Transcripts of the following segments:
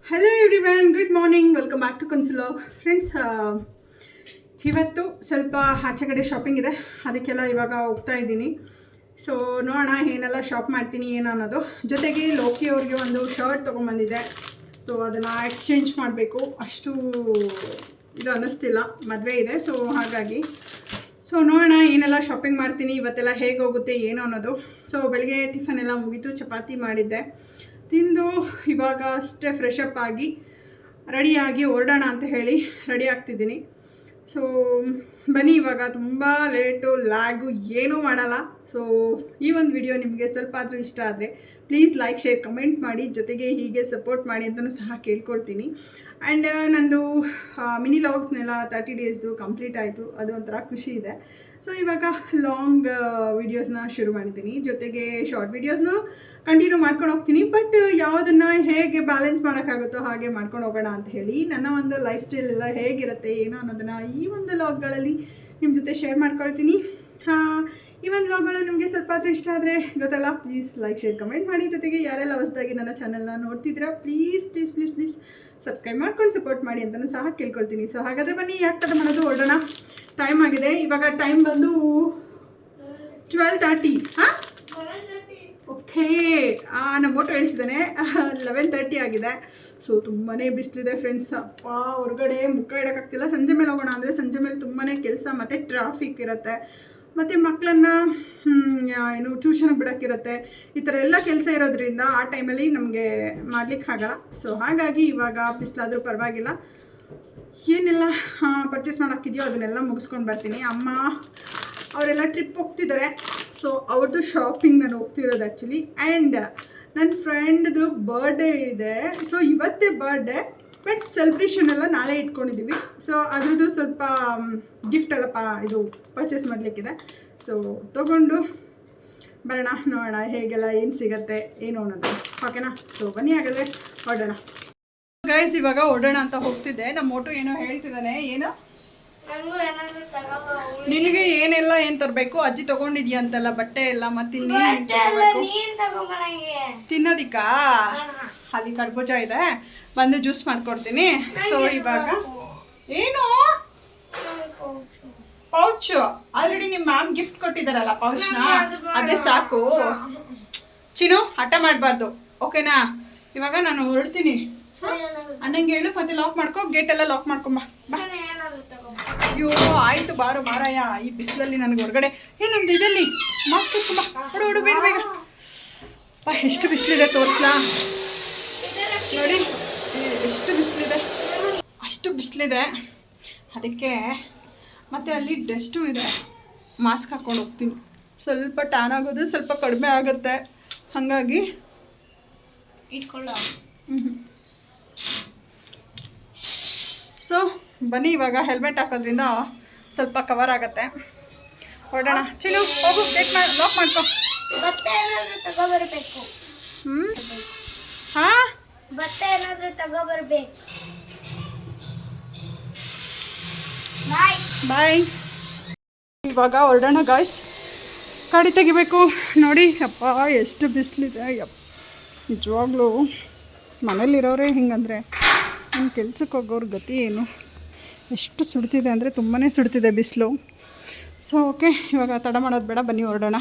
Hello everyone, good morning, welcome back to ಕನ್ಸುಲಾಗ್ friends. ಇವತ್ತು ಸ್ವಲ್ಪ ಆಚೆ ಕಡೆ ಶಾಪಿಂಗ್ ಇದೆ, ಅದಕ್ಕೆಲ್ಲ ಇವಾಗ ಹೋಗ್ತಾ ಇದ್ದೀನಿ. ಸೊ ನೋಡೋಣ ಏನೆಲ್ಲ ಶಾಪ್ ಮಾಡ್ತೀನಿ ಏನು ಅನ್ನೋದು. ಜೊತೆಗೆ ಲೋಕಿ ಅವ್ರಿಗೆ ಒಂದು ಶರ್ಟ್ ತೊಗೊಂಬಂದಿದೆ. ಸೊ ಅದನ್ನು ಎಕ್ಸ್ಚೇಂಜ್ ಮಾಡಬೇಕು, ಅಷ್ಟು ಇದು ಅನ್ನಿಸ್ತಿಲ್ಲ, ಮದುವೆ ಇದೆ. ಸೊ ಹಾಗಾಗಿ ನೋಡೋಣ ಏನೆಲ್ಲ ಶಾಪಿಂಗ್ ಮಾಡ್ತೀನಿ, ಇವತ್ತೆಲ್ಲ ಹೇಗೆ ಹೋಗುತ್ತೆ ಏನು ಅನ್ನೋದು. ಸೊ ಬೆಳಗ್ಗೆ ಟಿಫನ್ ಎಲ್ಲ ಮುಗೀತು, ಚಪಾತಿ ಮಾಡಿದ್ದೆ, ತಿಂದು ಇವಾಗ ಅಷ್ಟೇ ಫ್ರೆಶ್ ಅಪ್ ಆಗಿ ರೆಡಿಯಾಗಿ ಹೊರಡೋಣ ಅಂತ ಹೇಳಿ ರೆಡಿ ಆಗ್ತಿದ್ದೀನಿ. ಸೊ ಬನ್ನಿ, ಇವಾಗ ತುಂಬ ಲೇಟು, ಲ್ಯಾಗು ಏನೂ ಮಾಡಲ್ಲ. ಸೊ ಈ ಒಂದು ವಿಡಿಯೋ ನಿಮಗೆ ಸ್ವಲ್ಪ ಆದರೂ ಇಷ್ಟ ಆದರೆ ಪ್ಲೀಸ್ ಲೈಕ್, ಶೇರ್, ಕಮೆಂಟ್ ಮಾಡಿ, ಜೊತೆಗೆ ಹೀಗೆ ಸಪೋರ್ಟ್ ಮಾಡಿ ಅಂತಲೂ ಸಹ ಕೇಳ್ಕೊಳ್ತೀನಿ. ಆ್ಯಂಡ್ ನಂದು ಮಿನಿ ಲಾಗ್ಸ್ನೆಲ್ಲ 30 ಡೇಸ್ದು ಕಂಪ್ಲೀಟ್ ಆಯಿತು, ಅದು ಒಂಥರ ಖುಷಿ ಇದೆ. ಸೊ ಇವಾಗ ಲಾಂಗ್ ವೀಡಿಯೋಸ್ನ ಶುರು ಮಾಡಿದ್ದೀನಿ, ಜೊತೆಗೆ ಶಾರ್ಟ್ ವೀಡಿಯೋಸ್ನು ಕಂಟಿನ್ಯೂ ಮಾಡ್ಕೊಂಡು ಹೋಗ್ತೀನಿ. ಬಟ್ ಯಾವುದನ್ನು ಹೇಗೆ ಬ್ಯಾಲೆನ್ಸ್ ಮಾಡೋಕ್ಕಾಗುತ್ತೋ ಹಾಗೆ ಮಾಡ್ಕೊಂಡು ಹೋಗೋಣ ಅಂತ ಹೇಳಿ ನನ್ನ ಒಂದು ಲೈಫ್ ಸ್ಟೈಲ್ ಎಲ್ಲ ಹೇಗಿರುತ್ತೆ ಏನೋ ಅನ್ನೋದನ್ನು ಈ ಒಂದು ಲಾಗ್ಗಳಲ್ಲಿ ನಿಮ್ಮ ಜೊತೆ ಶೇರ್ ಮಾಡ್ಕೊಳ್ತೀನಿ. ಈ ಒಂದು ಲಾಗ್ಗಳು ನಿಮಗೆ ಸ್ವಲ್ಪ ಆದರೂ ಇಷ್ಟ ಆದರೆ ಗೊತ್ತಲ್ಲ, ಪ್ಲೀಸ್ ಲೈಕ್, ಶೇರ್, ಕಮೆಂಟ್ ಮಾಡಿ. ಜೊತೆಗೆ ಯಾರೆಲ್ಲ ಹೊಸದಾಗಿ ನನ್ನ ಚಾನಲ್ನ ನೋಡ್ತಿದ್ದೀರಾ please please please please subscribe ಮಾಡ್ಕೊಂಡು ಸಪೋರ್ಟ್ ಮಾಡಿ ಅಂತಲೂ ಸಹ ಕೇಳ್ಕೊಳ್ತೀನಿ. ಸೊ ಹಾಗಾದರೆ ಬನ್ನಿ, ಯಾಕೆ ತಡ ಮಾಡೋದು, ಹೊರಡೋಣ. ಟೈಮ್ ಆಗಿದೆ, ಇವಾಗ ಟೈಮ್ ಬಂದು 12:30. ಓಕೆ, ನಮ್ಮ ಮೋಟೋ ಹೇಳ್ತಿದ್ದಾನೆ 11:30 ಆಗಿದೆ. ಸೊ ತುಂಬಾ ಬಿಸಿಲಿದೆ ಫ್ರೆಂಡ್ಸ್. ಅಪ್ಪ ಹೊರಗಡೆ ಮುಖ ಇಡೋಕ್ಕಾಗ್ತಿಲ್ಲ. ಸಂಜೆ ಮೇಲೆ ಹೋಗೋಣ ಅಂದರೆ ಸಂಜೆ ಮೇಲೆ ತುಂಬಾ ಕೆಲಸ ಮತ್ತು ಟ್ರಾಫಿಕ್ ಇರುತ್ತೆ, ಮತ್ತು ಮಕ್ಕಳನ್ನು ಏನು ಟ್ಯೂಷನ್ಗೆ ಬಿಡೋಕ್ಕಿರುತ್ತೆ. ಈ ಥರ ಎಲ್ಲ ಕೆಲಸ ಇರೋದ್ರಿಂದ ಆ ಟೈಮಲ್ಲಿ ನಮಗೆ ಮಾಡ್ಲಿಕ್ಕೆ ಆಗಲ್ಲ. ಸೊ ಹಾಗಾಗಿ ಇವಾಗ ಬಿಸಿಲಾದರೂ ಪರವಾಗಿಲ್ಲ, ಏನೆಲ್ಲ ಪರ್ಚೇಸ್ ಮಾಡೋಕ್ಕಿದೆಯೋ ಅದನ್ನೆಲ್ಲ ಮುಗಿಸ್ಕೊಂಡು ಬರ್ತೀನಿ. ಅಮ್ಮ ಅವರೆಲ್ಲ ಟ್ರಿಪ್ ಹೋಗ್ತಿದ್ದಾರೆ. ಸೊ ಅವ್ರದ್ದು ಶಾಪಿಂಗ್ ನಾನು ಹೋಗ್ತಿರೋದು ಆ್ಯಕ್ಚುಲಿ. ಆ್ಯಂಡ್ ನನ್ನ ಫ್ರೆಂಡ್ದು ಬರ್ಡೇ ಇದೆ. ಸೊ ಇವತ್ತೇ ಬರ್ಡೇ, ಬಟ್ ಸೆಲೆಬ್ರೇಷನ್ ಎಲ್ಲ ನಾಳೆ ಇಟ್ಕೊಂಡಿದ್ದೀವಿ. ಸೊ ಅದ್ರದ್ದು ಸ್ವಲ್ಪ ಗಿಫ್ಟ್ ಎಲ್ಲ ಇದು ಪರ್ಚೇಸ್ ಮಾಡಲಿಕ್ಕಿದೆ. ಸೊ ತೊಗೊಂಡು ಬರೋಣ, ನೋಡೋಣ ಹೇಗೆಲ್ಲ ಏನು ಸಿಗುತ್ತೆ ಏನು ಅನ್ನೋದು. ಓಕೆನಾ? ಸೊ ಬನ್ನಿ ಹಾಗಾದರೆ ಹೊರಡೋಣ. ಗೈಸ್, ಇವಾಗ ಹೊರಡೋಣ ಅಂತ ಹೋಗ್ತಿದ್ದೆ. ನಮ್ಮ ಮೋಟು ಏನೋ ಹೇಳ್ತಿದ್ದಾನೆ. ಏನು ನಿನಗೆ ಏನೆಲ್ಲ ಏನು ತರಬೇಕು? ಅಜ್ಜಿ ತಗೊಂಡಿದ್ಯಾ ಅಂತೆಲ್ಲ ಬಟ್ಟೆ ಎಲ್ಲ, ಮತ್ತೆ ತಿನ್ನೋದಿಕ್ಕಾ? ಅಲ್ಲಿ ಕರ್ಬೂಜ ಇದೆ, ಬಂದು ಜ್ಯೂಸ್ ಮಾಡ್ಕೊಡ್ತೀನಿ. ಸೊ ಇವಾಗ ಏನು ಪೌಚ್ ಆಲ್ರೆಡಿ ನಿಮ್ಮ ಮ್ಯಾಮ್ ಗಿಫ್ಟ್ ಕೊಟ್ಟಿದ್ದಾರಲ್ಲ ಪೌಚ್ನ, ಅದೇ ಸಾಕು. ಚಿನ್ನು ಹಠ ಮಾಡಬಾರ್ದು, ಓಕೆನಾ? ಇವಾಗ ನಾನು ಹೊರಡ್ತೀನಿ. ಅಣ್ಣಂಗೆ ಹೇಳು, ಮತ್ತೆ ಲಾಕ್ ಮಾಡ್ಕೊ, ಗೇಟ್ ಎಲ್ಲ ಲಾಕ್ ಮಾಡ್ಕೊಂಬ. ಅಯ್ಯೋ ಆಯ್ತು, ಬಾರು ಮಾರಾಯ. ಈ ಬಿಸಿಲಲ್ಲಿ ನನಗೆ ಹೊರಗಡೆ ಏನೊಂದು ಇದರಲ್ಲಿ ಮಾಸ್ಕ್ ಹಾಕೊಂಬ, ಹೊಡು ಬೇಗ ಬೇಗ. ಎಷ್ಟು ಬಿಸಿಲಿದೆ ತೋರಿಸ್ಲಾ? ನೋಡಿ ಎಷ್ಟು ಬಿಸಿಲಿದೆ, ಅಷ್ಟು ಬಿಸಿಲಿದೆ. ಅದಕ್ಕೆ ಮತ್ತು ಅಲ್ಲಿ ಡಸ್ಟು ಇದೆ, ಮಾಸ್ಕ್ ಹಾಕ್ಕೊಂಡು ಹೋಗ್ತೀನಿ. ಸ್ವಲ್ಪ ಟ್ಯಾನ್ ಆಗೋದು ಸ್ವಲ್ಪ ಕಡಿಮೆ ಆಗುತ್ತೆ, ಹಾಗಾಗಿ ಇಟ್ಕೊಳ್ಳ. ಸೊ ಬನ್ನಿ, ಇವಾಗ ಹೆಲ್ಮೆಟ್ ಹಾಕೋದ್ರಿಂದ ಸ್ವಲ್ಪ ಕವರ್ ಆಗುತ್ತೆ. ಹೊರಡೋಣ. ಚಿನ್ನು ಹೋಗು, ಗೇಟ್ ಲಾಕ್ ಮಾಡ್ಕೊ. ಬಟ್ಟೆ ಏನಾದರೂ ತಗೋಬರ್ಬೇಕು. ಹಾಂ, ಬಟ್ಟೆ ಏನಾದರೂ ತಗೋಬರ್ಬೇಕು. ಬಾಯ್ ಬಾಯ್. ಇವಾಗ ಹೊರಡೋಣ ಗಾಯ್ಸ್. ಗಾಡಿ ತೆಗಿಬೇಕು. ನೋಡಿ ಅಪ್ಪ ಎಷ್ಟು ಬಿಸಿಲಿದೆ. ನಿಜವಾಗ್ಲೂ ಮನೇಲಿರೋರೇ ಹಿಂಗಂದರೆ ನಮ್ಮ ಕೆಲ್ಸಕ್ಕೆ ಹೋಗೋರ ಗತಿ ಏನು? ಎಷ್ಟು ಸುಡ್ತಿದೆ ಅಂದರೆ ತುಂಬಾ ಸುಡ್ತಿದೆ ಬಿಸಿಲು. ಸೊ ಓಕೆ, ಇವಾಗ ತಡ ಮಾಡೋದು ಬೇಡ, ಬನ್ನಿ ಹೊರಡೋಣ.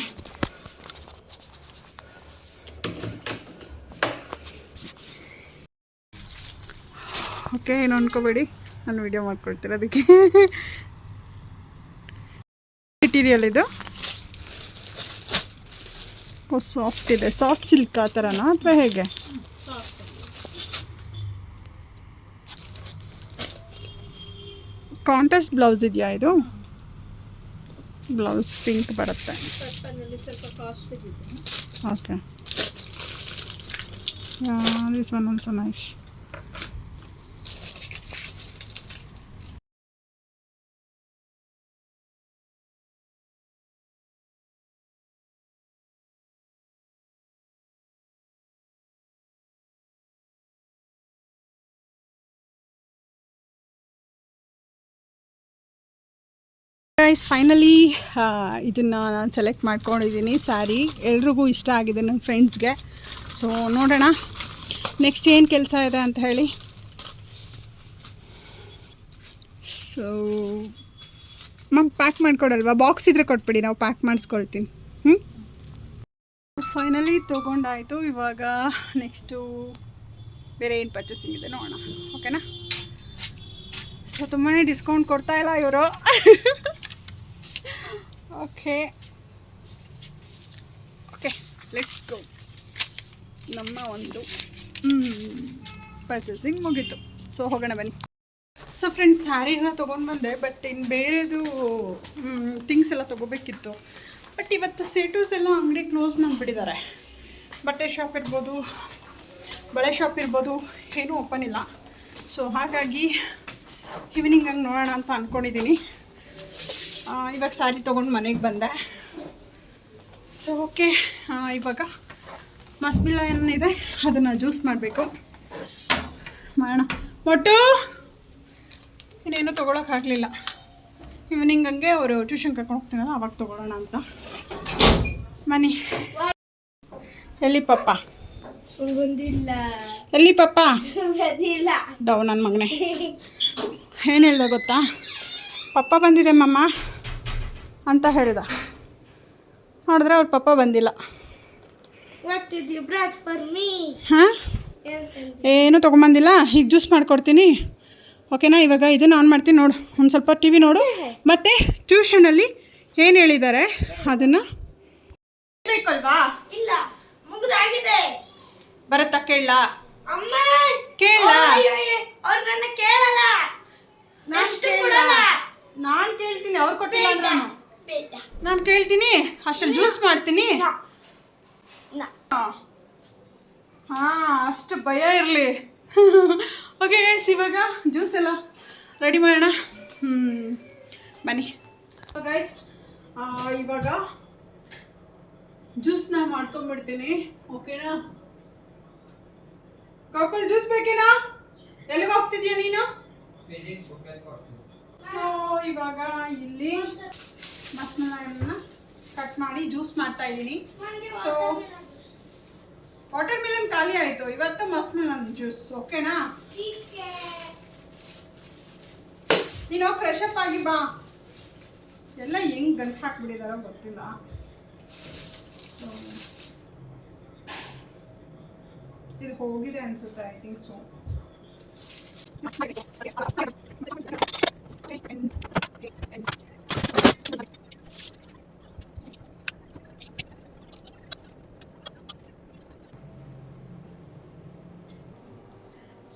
ಓಕೆ, ಏನು ಅನ್ಕೋಬೇಡಿ, ನಾನು ವಿಡಿಯೋ ಮಾಡ್ಕೊಳ್ತೀನಿ. ಅದಕ್ಕೆ ಮೆಟೀರಿಯಲ್ ಇದು ಸಾಫ್ಟ್ ಇದೆ, ಸಾಫ್ಟ್ ಸಿಲ್ಕ್ ಆ ಥರನಾ ಅಥವಾ ಹೇಗೆ? ಕಾಂಟ್ರಾಸ್ಟ್ ಬ್ಲೌಸ್ ಇದೆಯಾ ಇದು? ಬ್ಲೌಸ್ ಪಿಂಕ್ ಬರುತ್ತೆ. Okay, this one also nice. Guys, finally ಇದನ್ನು ನಾನು ಸೆಲೆಕ್ಟ್ ಮಾಡ್ಕೊಂಡಿದ್ದೀನಿ ಸ್ಯಾರಿ. ಎಲ್ರಿಗೂ ಇಷ್ಟ ಆಗಿದೆ, ನನ್ನ ಫ್ರೆಂಡ್ಸ್ಗೆ. ಸೊ ನೋಡೋಣ, ನೆಕ್ಸ್ಟ್ ಏನು ಕೆಲಸ ಇದೆ ಅಂತ ಹೇಳಿ. So pack ಮಾಡಿಕೊಡಲ್ವಾ? ಬಾಕ್ಸ್ ಇದ್ರೆ ಕೊಟ್ಬಿಡಿ, ನಾವು ಪ್ಯಾಕ್ ಮಾಡಿಸ್ಕೊಳ್ತೀನಿ. ಫೈನಲಿ ತೊಗೊಂಡಾಯಿತು. ಇವಾಗ ನೆಕ್ಸ್ಟು ಬೇರೆ ಏನು ಪರ್ಚೇಸಿಂಗ್ ಇದೆ ನೋಡೋಣ, ಓಕೆನಾ? ಸೊ ತುಂಬಾ ಡಿಸ್ಕೌಂಟ್ ಕೊಡ್ತಾ ಇಲ್ಲ ಇವರು. Okay let's go. ನಮ್ಮ ಒಂದು ಪರ್ಚೇಸಿಂಗ್ ಮುಗೀತು. ಸೊ ಹೋಗೋಣ ಬನ್ನಿ. ಸೊ ಫ್ರೆಂಡ್ಸ್, ಸ್ಯಾರಿ ಎಲ್ಲ ತೊಗೊಂಡು ಬಂದೆ, ಬಟ್ ಇನ್ನು ಬೇರೆದು ಥಿಂಗ್ಸ್ ಎಲ್ಲ ತೊಗೋಬೇಕಿತ್ತು. ಬಟ್ ಇವತ್ತು ಸೇಟೂಸ್ ಎಲ್ಲ ಅಂಗಡಿ ಕ್ಲೋಸ್ ಮಾಡಿಬಿಟ್ಟಿದ್ದಾರೆ. ಬಟ್ಟೆ ಶಾಪ್ ಇರ್ಬೋದು, ಬಳೆ ಶಾಪ್ ಇರ್ಬೋದು, ಏನೂ ಓಪನ್ ಇಲ್ಲ. ಸೊ ಹಾಗಾಗಿ ಈವ್ನಿಂಗ್ ಹಂಗೆ ನೋಡೋಣ ಅಂತ ಅಂದ್ಕೊಂಡಿದ್ದೀನಿ. ಇವಾಗ ಸ್ಯಾರಿ ತೊಗೊಂಡು ಮನೆಗೆ ಬಂದೆ. ಸೊ ಓಕೆ, ಇವಾಗ ಮಸ್ಮಿಲ್ಲ ಏನಿದೆ ಅದನ್ನು ಜ್ಯೂಸ್ ಮಾಡಬೇಕು. ಮಾಡೋಣ. ಮೊಟ್ಟು ಇನ್ನೇನು ತೊಗೊಳಕ್ಕಾಗಲಿಲ್ಲ. ಈವ್ನಿಂಗ್ ಹಂಗೆ ಅವರು ಟ್ಯೂಷನ್ ಕರ್ಕೊಂಡು ಹೋಗ್ತೀನಲ್ಲ, ಅವಾಗ ತೊಗೊಳ್ಳೋಣ ಅಂತ. ಮನಿ ಎಲ್ಲಿ ಪಪ್ಪ? ಬಂದಿಲ್ಲ. ಎಲ್ಲಿ ಪಪ್ಪ? ಬಂದಿಲ್ಲ. ಡೌನ್ ನನ್ನ ಮಗನೇ. ಏನು ಹೇಳ್ದೆ ಗೊತ್ತಾ? ಪಪ್ಪ ಬಂದಿದೆ ಮಮ್ಮ ಅಂತ ಹೇಳ್ದ. ನೋಡಿದ್ರೆ ಅವ್ರ ಪಪ್ಪ ಬಂದಿಲ್ಲ. What did you brought for me? ಹಾಂ, ಏನೂ ತೊಗೊಂಬಂದಿಲ್ಲ. ಈಗ ಜ್ಯೂಸ್ ಮಾಡಿಕೊಡ್ತೀನಿ, ಓಕೆನಾ? ಇವಾಗ ಇದನ್ನು ಆನ್ ಮಾಡ್ತೀನಿ ನೋಡು. ಒಂದು ಸ್ವಲ್ಪ ಟಿ ವಿ ನೋಡು. ಮತ್ತು ಟ್ಯೂಷನಲ್ಲಿ ಏನು ಹೇಳಿದ್ದಾರೆ ಅದನ್ನು ಬೇಕಲ್ವಾ? ಇಲ್ಲ, ಮುಗಿದಾಗಿದೆ. ಬರುತ್ತಾ? ಕೇಳಲ್ಲ? ಅಮ್ಮ ಕೇಳಲ್ಲ? ಅವ್ರು ನನ್ನ ಕೇಳಲ್ಲ. ನಾನು ಕೇಳ್ತೀನಿ, ಅವ್ರು ಕೊಟ್ಟಿಲ್ಲ ಅಂದ್ರೆ ಬೇಡ. ನಾನು ಕೇಳ್ತೀನಿ, ಅಷ್ಟಲ್ಲಿ ಜ್ಯೂಸ್ ಮಾಡ್ತೀನಿ. ಹಾಂ, ಅಷ್ಟು ಭಯ ಇರಲಿ. ಓಕೆ ಗೈಸ್, ಇವಾಗ ಜ್ಯೂಸ್ ಎಲ್ಲ ರೆಡಿ ಮಾಡೋಣ. ಬನ್ನಿ ಗೈಸ್, ಇವಾಗ ಜ್ಯೂಸ್ನ ಮಾಡ್ಕೊಂಡ್ಬಿಡ್ತೀನಿ, ಓಕೆನಾ? ಕಪಲ್ ಜ್ಯೂಸ್ ಬೇಕೇನಾ? ಎಲ್ಲಿಗೆ ಹೋಗ್ತಿದ್ಯಾ ನೀನು? ಸೊ ಇವಾಗ ಇಲ್ಲಿ ಮಸ್ಮಲನ್ನ ಕಟ್ ಮಾಡಿ ಜ್ಯೂಸ್ ಮಾಡ್ತಾ ಇದ್ದೀನಿ. ಸೊ ವಾಟರ್ ಮಿಲನ್ ಖಾಲಿ ಆಯಿತು, ಇವತ್ತು ಮಸ್ಮಲನ್ ಜ್ಯೂಸ್, ಓಕೆನಾ? ನೀನು ಫ್ರೆಶ್ ಅಪ್ ಆಗಿ ಬಾ. ಎಲ್ಲ ಹೆಂಗೆ ಗಂಟು ಹಾಕ್ಬಿಟ್ಟಿದಾರೋ ಗೊತ್ತಿಲ್ಲ. ಇದು ಹೋಗಿದೆ ಅನ್ಸುತ್ತೆ, I think so.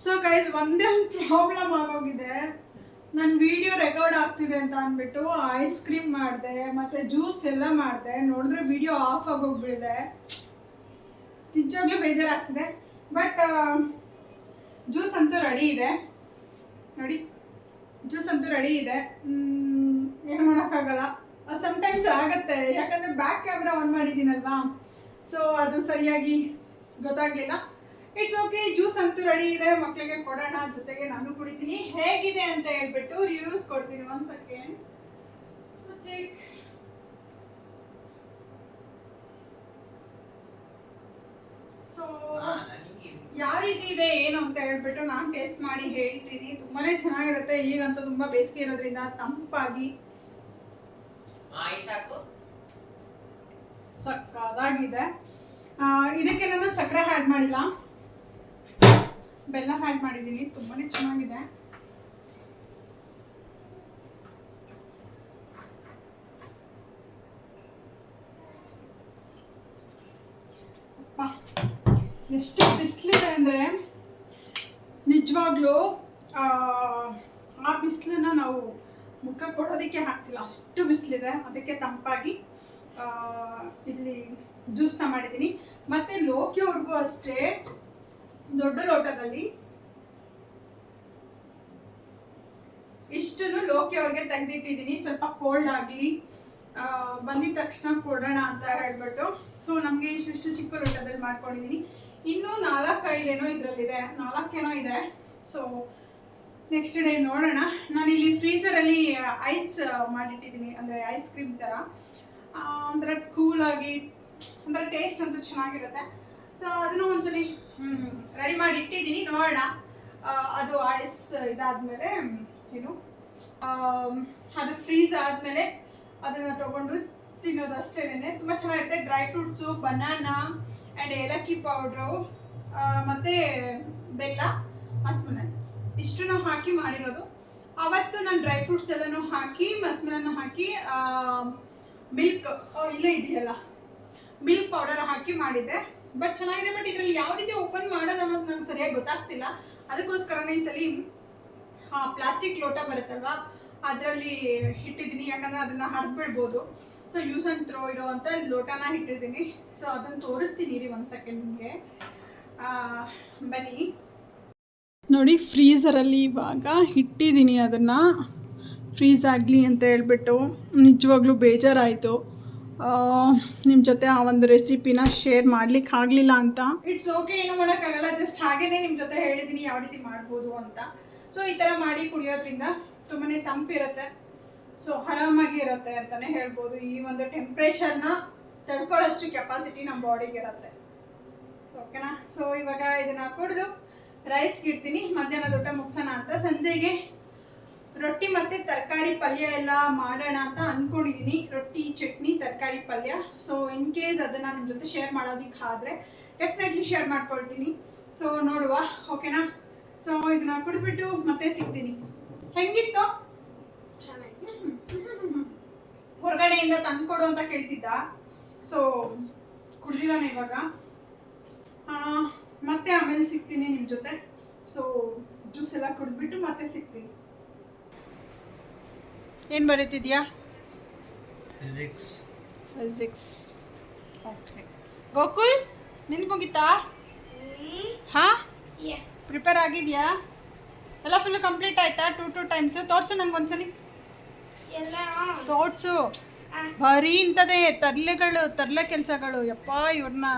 So guys, ಒಂದೇ ಒಂದು ಪ್ರಾಬ್ಲಮ್ ಆಗೋಗಿದೆ. ನನ್ನ ವಿಡಿಯೋ ರೆಕಾರ್ಡ್ ಆಗ್ತಿದೆ ಅಂತ ಅಂದ್ಬಿಟ್ಟು ಐಸ್ ಕ್ರೀಮ್ ಮಾಡಿದೆ, ಮತ್ತು ಜ್ಯೂಸ್ ಎಲ್ಲ ಮಾಡಿದೆ. ನೋಡಿದ್ರೆ ವಿಡಿಯೋ ಆಫ್ ಆಗೋಗ್ಬಿಟ್ಟಿದೆ. ನಿಜವಾಗ್ಲೂ ಬೇಜಾರಾಗ್ತಿದೆ. ಬಟ್ ಜ್ಯೂಸ್ ಅಂತೂ ರೆಡಿ ಇದೆ ನೋಡಿ. ಜ್ಯೂಸ್ ಅಂತೂ ರೆಡಿ ಇದೆ. ಏನು ಮಾಡೋಕ್ಕಾಗಲ್ಲ, ಸಮ್ಟೈಮ್ಸ್ ಆಗುತ್ತೆ. ಯಾಕಂದರೆ ಬ್ಯಾಕ್ ಕ್ಯಾಮ್ರಾ ಆನ್ ಮಾಡಿದ್ದೀನಲ್ವಾ, ಸೊ ಅದು ಸರಿಯಾಗಿ ಗೊತ್ತಾಗಲಿಲ್ಲ. ಇಟ್ಸ್ ಓಕೆ, ಜ್ಯೂಸ್ ಅಂತೂ ರೆಡಿ ಇದೆ. ಮಕ್ಕಳಿಗೆ ಕೊಡೋಣ, ಜೊತೆಗೆ ನಾನು ಕುಡಿತೀನಿ. ಹೇಗಿದೆ ಅಂತ ಹೇಳ್ಬಿಟ್ಟು ರಿವ್ಯೂಸ್ ಕೊಡ್ತೀನಿ. 1 ಸೆಕೆಂಡ್. ಸೊ ಯಾವ ರೀತಿ ಇದೆ ಏನು ಅಂತ ಹೇಳ್ಬಿಟ್ಟು ನಾನು ಟೇಸ್ಟ್ ಮಾಡಿ ಹೇಳ್ತೀನಿ. ತುಂಬಾನೇ ಚೆನ್ನಾಗಿರುತ್ತೆ. ಈಗಂತೂ ತುಂಬಾ ಬೇಸಿಗೆ ಇರೋದ್ರಿಂದ ತಂಪಾಗಿ ಸಕ್ಕದಾಗಿದೆ. ಇದಕ್ಕೆ ನಾನು ಸಕ್ಕರೆ ಆ್ಯಡ್ ಮಾಡಿಲ್ಲ, ಬೆಲ್ಲ ಆ್ಯಡ್ ಮಾಡಿದ್ದೀನಿ. ತುಂಬಾನೇ ಚೆನ್ನಾಗಿದೆ. ಎಷ್ಟು ಬಿಸಿಲಿದೆ ಅಂದರೆ ನಿಜವಾಗ್ಲೂ ಆ ಬಿಸಿಲನ್ನ ನಾವು ಮುಖ ಕೊಡೋದಕ್ಕೆ ಆಗ್ತಿಲ್ಲ, ಅಷ್ಟು ಬಿಸಿಲಿದೆ. ಅದಕ್ಕೆ ತಂಪಾಗಿ ಇಲ್ಲಿ ಜ್ಯೂಸ್ನ ಮಾಡಿದ್ದೀನಿ. ಮತ್ತು ಲೋಕಿಯವ್ರಿಗೂ ಅಷ್ಟೇ ದೊಡ್ಡ ಲೋಟದಲ್ಲಿ ಇಷ್ಟನ್ನು ಲೋಕಿಯವ್ರಿಗೆ ತೆಗೆದಿಟ್ಟಿದ್ದೀನಿ. ಸ್ವಲ್ಪ ಕೋಲ್ಡ್ ಆಗಲಿ, ಬಂದಿದ ತಕ್ಷಣ ಕೊಡೋಣ ಅಂತ ಹೇಳ್ಬಿಟ್ಟು. ಸೊ ನಮಗೆ ಇಷ್ಟು ಚಿಕ್ಕ ಲೋಟದಲ್ಲಿ ಮಾಡ್ಕೊಂಡಿದ್ದೀನಿ. ಇನ್ನೂ 4-5 ಏನೋ ಇದರಲ್ಲಿದೆ, 4 ಏನೋ ಇದೆ. ಸೊ ನೆಕ್ಸ್ಟ್ ಡೇ ನೋಡೋಣ. ನಾನಿಲ್ಲಿ ಫ್ರೀಸರಲ್ಲಿ ಐಸ್ ಮಾಡಿಟ್ಟಿದ್ದೀನಿ, ಅಂದರೆ ಐಸ್ ಕ್ರೀಮ್ ಥರ. ಅಂದರೆ ಕೂಲಾಗಿ, ಅಂದರೆ ಟೇಸ್ಟ್ ಅಂತೂ ಚೆನ್ನಾಗಿರುತ್ತೆ. ಸೊ ಅದನ್ನು ಒಂದ್ಸಲಿ ರೆಡಿ ಮಾಡಿ ಇಟ್ಟಿದ್ದೀನಿ, ನೋಡೋಣ. ಅದು ಐಸ್ ಇದಾದ್ಮೇಲೆ ಏನು ಅದು ಫ್ರೀಸ್ ಆದಮೇಲೆ ಅದನ್ನು ತಗೊಂಡು ತಿನ್ನೋದು ಅಷ್ಟೇನೆ. ತುಂಬ ಚೆನ್ನಾಗಿರುತ್ತೆ. ಡ್ರೈ ಫ್ರೂಟ್ಸು, ಬನಾನಾ ಆ್ಯಂಡ್ ಏಲಕ್ಕಿ ಪೌಡ್ರು ಮತ್ತು ಬೆಲ್ಲ, ಮಸ್ಮಲನ್ ಇಷ್ಟನ್ನು ಹಾಕಿ ಮಾಡಿರೋದು. ಅವತ್ತು ನಾನು ಡ್ರೈ ಫ್ರೂಟ್ಸ್ ಎಲ್ಲನೂ ಹಾಕಿ ಮಸ್ಮಲನ್ನು ಹಾಕಿ ಮಿಲ್ಕ್ ಇಲ್ಲೇ ಇದೆಯಲ್ಲ ಮಿಲ್ಕ್ ಪೌಡರ್ ಹಾಕಿ ಮಾಡಿದ್ದೆ. ಬಟ್ ಚೆನ್ನಾಗಿದೆ. ಬಟ್ ಇದರಲ್ಲಿ ಯಾವ ರೀತಿ ಓಪನ್ ಮಾಡೋದು ಅನ್ನೋದು ನಂಗೆ ಸರಿಯಾಗಿ ಗೊತ್ತಾಗ್ತಿಲ್ಲ. ಅದಕ್ಕೋಸ್ಕರನೇ ಈ ಸಲ ಪ್ಲಾಸ್ಟಿಕ್ ಲೋಟ ಬರುತ್ತಲ್ವಾ ಅದರಲ್ಲಿ ಇಟ್ಟಿದ್ದೀನಿ. ಯಾಕಂದರೆ ಅದನ್ನು ಹರಿದು ಬಿಡ್ಬೋದು. ಸೊ ಯೂಸ್ ಆ್ಯಂಡ್ ಥ್ರೋ ಇರೋ ಅಂತ ಲೋಟನ ಇಟ್ಟಿದ್ದೀನಿ. ಸೊ ಅದನ್ನು ತೋರಿಸ್ತೀನಿ ರೀ ಒಂದು ಸೆಕೆಂಡ್ ನಿಮಗೆ. ಬನ್ನಿ ನೋಡಿ, ಫ್ರೀಝರಲ್ಲಿ ಇವಾಗ ಇಟ್ಟಿದ್ದೀನಿ. ಅದನ್ನು ಫ್ರೀಸ್ ಆಗಲಿ ಅಂತ ಹೇಳ್ಬಿಟ್ಟು ನಿಜವಾಗ್ಲೂ ಬೇಜಾರಾಯಿತು ನಿಮ್ಮ ಜೊತೆ ಆ ಒಂದು ರೆಸಿಪಿನ ಶೇರ್ ಮಾಡ್ಲಿಕ್ಕೆ ಆಗಲಿಲ್ಲ ಅಂತ. ಇಟ್ಸ್ ಓಕೆ, ಏನು ಮಾಡೋಕ್ಕಾಗಲ್ಲ. ಜಸ್ಟ್ ಹಾಗೇ ನಿಮ್ಮ ಜೊತೆ ಹೇಳಿದ್ದೀನಿ ಯಾವ ರೀತಿ ಮಾಡ್ಬೋದು ಅಂತ. ಸೊ ಈ ಥರ ಮಾಡಿ ಕುಡಿಯೋದ್ರಿಂದ ತುಂಬಾ ತಂಪಿರುತ್ತೆ. ಸೊ ಆರಾಮಾಗಿ ಇರುತ್ತೆ ಅಂತಲೇ ಹೇಳ್ಬೋದು. ಈ ಒಂದು ಟೆಂಪ್ರೇಚರ್ನ ತಡ್ಕೊಳ್ಳೋಷ್ಟು ಕೆಪಾಸಿಟಿ ನಮ್ಮ ಬಾಡಿಗೆ ಇರುತ್ತೆ. ಸೊ ಓಕೆನಾ. ಸೊ ಇವಾಗ ಇದನ್ನು ಕುಡಿದು ರೈಸ್ಗೆ ಇಡ್ತೀನಿ. ಮಧ್ಯಾಹ್ನದ ಊಟ ಮುಗಿಸೋಣ ಅಂತ. ಸಂಜೆಗೆ ರೊಟ್ಟಿ ಮತ್ತು ತರಕಾರಿ ಪಲ್ಯ ಎಲ್ಲ ಮಾಡೋಣ ಅಂತ ಅಂದ್ಕೊಂಡಿದ್ದೀನಿ. ರೊಟ್ಟಿ, ಚಟ್ನಿ, ತರಕಾರಿ ಪಲ್ಯ. ಸೊ ಇನ್ ಕೇಸ್ ಅದನ್ನು ನಿಮ್ಮ ಜೊತೆ ಶೇರ್ ಮಾಡೋದಕ್ಕಾದರೆ ಡೆಫಿನೆಟ್ಲಿ ಶೇರ್ ಮಾಡ್ಕೊಳ್ತೀನಿ. ಸೊ ನೋಡುವ, ಓಕೆನಾ. ಸೊ ಇದನ್ನು ಕುಡಿದ್ಬಿಟ್ಟು ಮತ್ತೆ ಸಿಗ್ತೀನಿ. ಹೆಂಗಿತ್ತು? ಹೊರಗಡೆಯಿಂದ ತಂದ್ಕೊಡು ಅಂತ ಕೇಳ್ತಿದ್ದ. ಸೊ ಕುಡ್ದಿದ್ದಾನೆ ಇವಾಗ. ಮತ್ತೆ ಆಮೇಲೆ ಸಿಗ್ತೀನಿ ನಿಮ್ಮ ಜೊತೆ. ಸೊ ಜ್ಯೂಸ್ ಎಲ್ಲ ಕುಡಿದ್ಬಿಟ್ಟು ಮತ್ತೆ ಸಿಗ್ತೀನಿ. ಏನು ಬರೀತಿದ್ಯಾ? ಫಿಸಿಕ್ಸ್. ಓಕೆ ಗೋಕುಲ್, ನಿಂದು ಮುಗಿತಾ? ಹಾಂ, ಪ್ರಿಪೇರ್ ಆಗಿದೆಯಾ? ಎಲ್ಲ ಫುಲ್ಲು ಕಂಪ್ಲೀಟ್ ಆಯ್ತಾ? 2 ಟೈಮ್ಸು ತೋರಿಸು ನಂಗೆ ಒಂದ್ಸಲಿ. ತೋರ್ಸು. ಬರೀ ಇಂಥದೇ ತರಲೆ ಕೆಲಸಗಳು. ಯಪ್ಪ, ಇವ್ರನ್ನ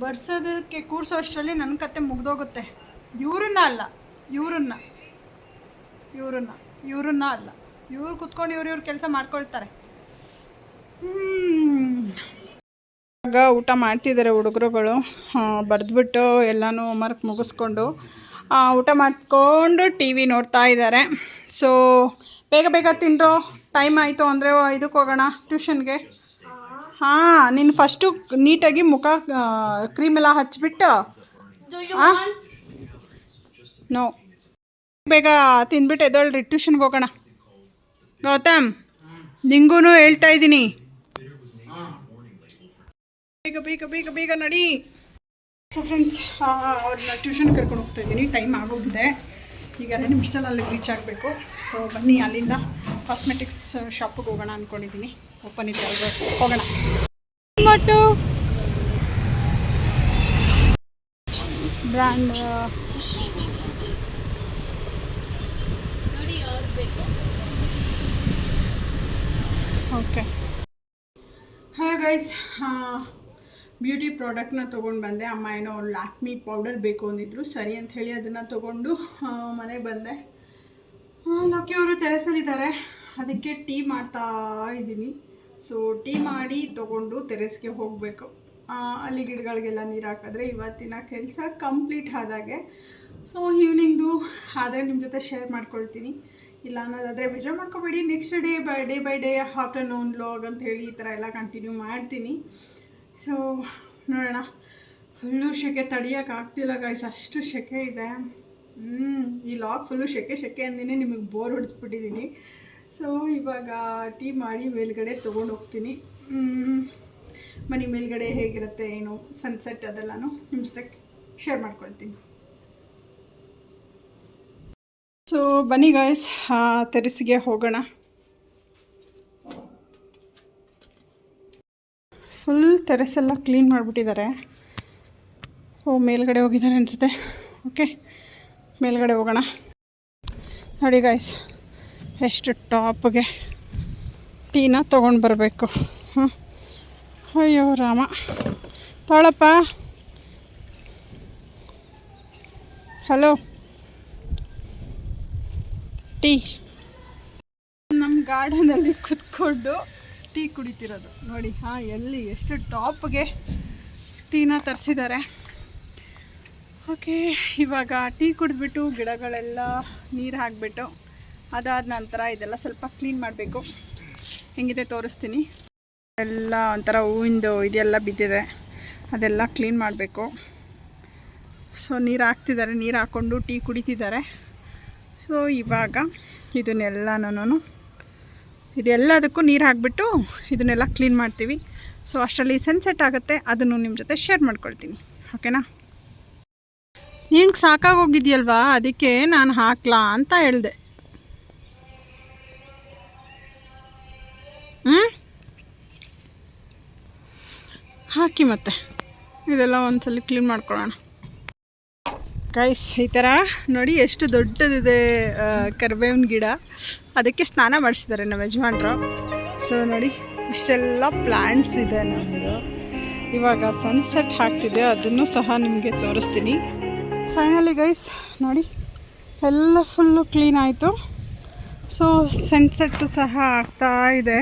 ಬರ್ಸೋದಕ್ಕೆ ಕೂರ್ಸೋ ಅಷ್ಟರಲ್ಲಿ ನನ್ನ ಕತೆ ಮುಗ್ದೋಗುತ್ತೆ. ಇವ್ರನ್ನ ಅಲ್ಲ, ಇವ್ರು ಕುತ್ಕೊಂಡು ಇವ್ರ ಕೆಲಸ ಮಾಡ್ಕೊಳ್ತಾರೆ. ಇವಾಗ ಊಟ ಮಾಡ್ತಿದ್ದಾರೆ ಹುಡುಗರುಗಳು. ಬರೆದ್ಬಿಟ್ಟು ಎಲ್ಲನೂ ಹೋಮ್ವರ್ಕ್ ಮುಗಿಸ್ಕೊಂಡು ಊಟ ಮಾಡಿಕೊಂಡು ಟಿ ವಿ ನೋಡ್ತಾ ಇದ್ದಾರೆ. ಸೊ ಬೇಗ ತಿಂಡ್ರೋ, ಟೈಮ್ ಆಯಿತು ಅಂದರೆ 5ಕ್ಕೆ ಹೋಗೋಣ ಟ್ಯೂಷನ್ಗೆ. ಹಾಂ, ನೀನು ಫಸ್ಟು ನೀಟಾಗಿ ಮುಖ ಕ್ರೀಮೆಲ್ಲ ಹಚ್ಬಿಟ್ಟು ನೋ ಬೇಗ ತಿಂದ್ಬಿಟ್ಟು ಎದ್ದೊಳ್ರಿ, ಟ್ಯೂಷನ್ಗೆ ಹೋಗೋಣ. ಗೌತಮ್, ನಿಂಗೂ ಹೇಳ್ತಾ ಇದ್ದೀನಿ, ಬೇಗ ನಡಿ. ಸೊ ಫ್ರೆಂಡ್ಸ್, ಅವ್ರನ್ನ ಟ್ಯೂಷನ್ ಕರ್ಕೊಂಡು ಹೋಗ್ತಾ ಇದ್ದೀನಿ. ಟೈಮ್ ಆಗೋಗಿದೆ. ಈಗ 2 ನಿಮಿಷದಲ್ಲಿ ಅಲ್ಲಿಗೆ ರೀಚ್ ಆಗಬೇಕು. ಸೊ ಬನ್ನಿ, ಅಲ್ಲಿಂದ ಕಾಸ್ಮೆಟಿಕ್ಸ್ ಶಾಪಿಗೆ ಹೋಗೋಣ ಅಂದ್ಕೊಂಡಿದ್ದೀನಿ. ಓಪನ್ ಇದೆ ಅಲ್ವಾ, ಹೋಗೋಣ. But brand okay. Hi guys, beauty ಪ್ರಾಡಕ್ಟ್ನ ತೊಗೊಂಡು ಬಂದೆ. ಅಮ್ಮ ಏನೋ ಲ್ಯಾಕ್ಮಿ ಪೌಡರ್ ಬೇಕು ಅಂದಿದ್ರು. ಸರಿ ಅಂತ ಹೇಳಿ ಅದನ್ನು ತೊಗೊಂಡು ಮನೆಗೆ ಬಂದೆ. ಲಕ್ಕಿ ಅವರು ಟೆರೆಸಲ್ಲಿದ್ದಾರೆ, ಅದಕ್ಕೆ ಟೀ ಮಾಡ್ತಾ ಇದ್ದೀನಿ. ಸೊ ಟೀ ಮಾಡಿ ತೊಗೊಂಡು ಟೆರೆಸ್ಗೆ ಹೋಗಬೇಕು. ಅಲ್ಲಿ ಗಿಡಗಳಿಗೆಲ್ಲ ನೀರು ಹಾಕಿದ್ರೆ ಇವತ್ತಿನ ಕೆಲಸ ಕಂಪ್ಲೀಟ್ ಆದಾಗೆ. ಸೊ ಈವ್ನಿಂಗ್ದು ಆದರೆ ನಿಮ್ಮ ಜೊತೆ ಶೇರ್ ಮಾಡ್ಕೊಳ್ತೀನಿ. ಇಲ್ಲ ಅನ್ನೋದಾದರೆ ಬೇಜಾರು ಮಾಡ್ಕೊಬೇಡಿ. Next day by day afternoon vlog ಅಂತ ಹೇಳಿ ಈ ಥರ ಎಲ್ಲ ಕಂಟಿನ್ಯೂ ಮಾಡ್ತೀನಿ. ಸೊ ನೋಡೋಣ. ಫುಲ್ಲು ಸೆಕೆ ತಡಿಯೋಕ್ಕಾಗ್ತಿಲ್ಲ ಗೈಸ್, ಅಷ್ಟು ಸೆಕೆ ಇದೆ. ಈ ಲಾಗ್ ಫುಲ್ಲು ಸೆಕೆ ಅಂದಿನೇ ನಿಮಗೆ ಬೋರ್ ಹೊಡೆದ್ಬಿಟ್ಟಿದ್ದೀನಿ. ಸೊ ಇವಾಗ ಟೀ ಮಾಡಿ ಮೇಲ್ಗಡೆ ತೊಗೊಂಡು ಹೋಗ್ತೀನಿ. ಮನೆ ಮೇಲ್ಗಡೆ ಹೇಗಿರುತ್ತೆ ಏನು ಸನ್ಸೆಟ್ ಅದೆಲ್ಲನೂ ನಿಮ್ಮ ಜೊತೆ ಶೇರ್ ಮಾಡ್ಕೊಳ್ತೀನಿ. ಸೊ ಬನ್ನಿ ಗಾಯ್ಸ್, ಟೆರೆಸ್ಗೆ ಹೋಗೋಣ. ಫುಲ್ ಟೆರೆಸೆಲ್ಲ ಕ್ಲೀನ್ ಮಾಡಿಬಿಟ್ಟಿದ್ದಾರೆ. ಮೇಲ್ಗಡೆ ಹೋಗಿದ್ದಾರೆ ಅನಿಸುತ್ತೆ. ಓಕೆ, ಮೇಲ್ಗಡೆ ಹೋಗೋಣ. ನೋಡಿ ಗಾಯ್ಸ್, ಎಷ್ಟು ಟಾಪ್ಗೆ ಟೀನ ತೊಗೊಂಡು ಬರಬೇಕು. ಅಯ್ಯೋ ರಾಮ, ತಾಳಪ್ಪ. Hello, tea. ನಮ್ಮ ಗಾರ್ಡನಲ್ಲಿ ಕೂತ್ಕೊಂಡು ಟೀ ಕುಡಿತಿರೋದು ನೋಡಿ. ಎಲ್ಲಿ ಎಷ್ಟು ಟಾಪ್ಗೆ ಟೀನ ತರಿಸಿದ್ದಾರೆ. ಓಕೆ, ಇವಾಗ ಟೀ ಕುಡಿದ್ಬಿಟ್ಟು ಗಿಡಗಳೆಲ್ಲ ನೀರು ಹಾಕಿಬಿಟ್ಟು ಅದಾದ ನಂತರ ಇದೆಲ್ಲ ಸ್ವಲ್ಪ ಕ್ಲೀನ್ ಮಾಡಬೇಕು. ಹೆಂಗಿದೆ ತೋರಿಸ್ತೀನಿ. ಎಲ್ಲ ಒಂಥರ ಹೂವಿಂದು ಇದೆಲ್ಲ ಬಿದ್ದಿದೆ, ಅದೆಲ್ಲ ಕ್ಲೀನ್ ಮಾಡಬೇಕು. ಸೊ ನೀರು ಹಾಕ್ತಿದ್ದಾರೆ, ನೀರು ಹಾಕ್ಕೊಂಡು ಟೀ ಕುಡಿತಿದ್ದಾರೆ. ಸೊ ಇವಾಗ ಇದೆಲ್ಲದಕ್ಕೂ ನೀರು ಹಾಕಿಬಿಟ್ಟು ಇದನ್ನೆಲ್ಲ ಕ್ಲೀನ್ ಮಾಡ್ತೀವಿ. ಸೊ ಅಷ್ಟರಲ್ಲಿ ಸನ್ಸೆಟ್ ಆಗುತ್ತೆ, ಅದನ್ನು ನಿಮ್ಮ ಜೊತೆ ಶೇರ್ ಮಾಡ್ಕೊಳ್ತೀನಿ. ಓಕೆನಾ? ನಿಂಗೆ ಸಾಕಾಗೋಗಿದೆಯಲ್ವಾ, ಅದಕ್ಕೆ ನಾನು ಹಾಕ್ಲಾ ಅಂತ ಹೇಳಿದೆ. ಹಾಕಿ ಮತ್ತೆ ಇದೆಲ್ಲ ಒಂದ್ಸಲ ಕ್ಲೀನ್ ಮಾಡ್ಕೊಳ್ಳೋಣ. ಗೈಸ್, ಈ ಥರ ನೋಡಿ ಎಷ್ಟು ದೊಡ್ಡದಿದೆ ಕರಿಬೇವಿನ ಗಿಡ. ಅದಕ್ಕೆ ಸ್ನಾನ ಮಾಡಿಸಿದ್ದಾರೆ ನಮ್ಮ ಯಜಮಾನ್ರು. ಸೊ ನೋಡಿ ಇಷ್ಟೆಲ್ಲ ಪ್ಲ್ಯಾಂಟ್ಸ್ ಇದೆ ನಮ್ಮದು. ಇವಾಗ ಸನ್ಸೆಟ್ ಆಗ್ತಿದೆ, ಅದನ್ನು ಸಹ ನಿಮಗೆ ತೋರಿಸ್ತೀನಿ. ಫೈನಲಿ ಗೈಸ್ ನೋಡಿ ಎಲ್ಲ ಫುಲ್ಲು ಕ್ಲೀನ್ ಆಯಿತು. ಸೊ ಸನ್ಸೆಟ್ಟು ಸಹ ಆಗ್ತಾ ಇದೆ.